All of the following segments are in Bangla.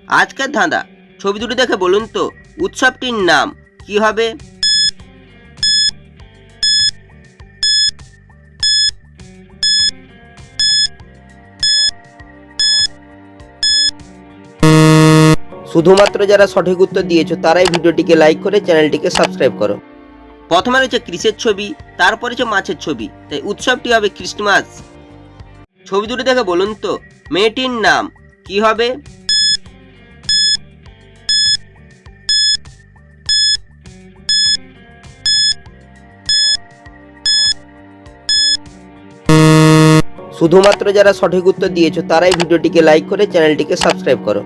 আজকের ধাঁধা, ছবি দুটো দেখে বলুন তো উৎসবটির নাম কি হবে? শুধুমাত্র যারা সঠিক উত্তর দিয়েছো তারাই ভিডিওটিকে লাইক করে চ্যানেলটিকে সাবস্ক্রাইব করো। প্রথমে রয়েছে কৃষের ছবি, তারপরে রয়েছে মাছের ছবি, তাই উৎসবটি হবে ক্রিসমাস। ছবি দুটো দেখে বলুন তো মেয়েটির নাম কি হবে? শুধুমাত্র যারা সঠিক উত্তর দিয়েছো তারাই ভিডিওটিকে লাইক করে চ্যানেলটিকে সাবস্ক্রাইব করো।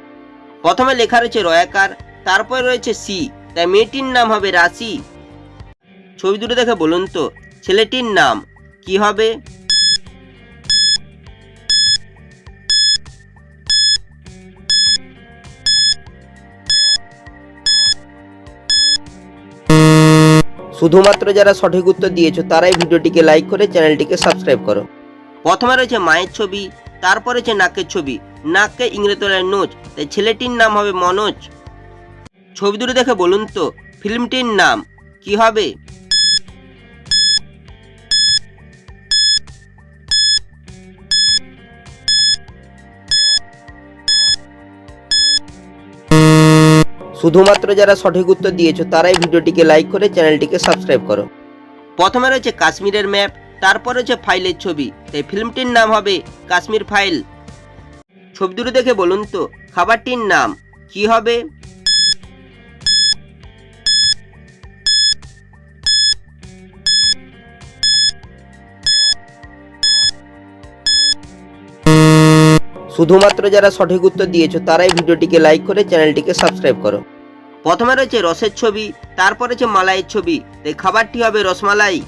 প্রথমে লেখা রয়েছে রয়াকার, তারপরে রয়েছে সি, তাই মেয়েটির নাম হবে রাশি। ছবি দুটো দেখে বলুন তো ছেলেটির নাম কি হবে? শুধুমাত্র যারা সঠিক উত্তর দিয়েছো তারাই ভিডিওটিকে লাইক করে চ্যানেলটিকে সাবস্ক্রাইব করো। প্রথমে রয়েছে মায়ের ছবি, তারপরে রয়েছে নাকের ছবি, নাককে ইংরেজি তলায় নোজ, তাই ছেলেটির নাম হবে মনোজ। ছবি দুটো দেখে বলুন তো ফিল্মটির নাম কি হবে? শুধুমাত্র যারা সঠিক উত্তর দিয়েছো তারাই ভিডিওটিকে লাইক করে চ্যানেলটিকে সাবস্ক্রাইব করো। প্রথমে রয়েছে কাশ্মীরের ম্যাপ, তারপর রয়েছে ফাইলের ছবি, তাই ফিল্মটির নাম হবে কাশ্মীর ফাইল। ছবি দুটো দেখে বলুন তো খাবারটির নাম কি হবে? শুধুমাত্র যারা সঠিক উত্তর দিয়েছো তারাই ভিডিওটিকে লাইক করে চ্যানেলটিকে সাবস্ক্রাইব করো। প্রথমে রয়েছে রসের ছবি, তারপরে রয়েছে মালাইয়ের ছবি, তাই খাবারটি হবে রসমালাই।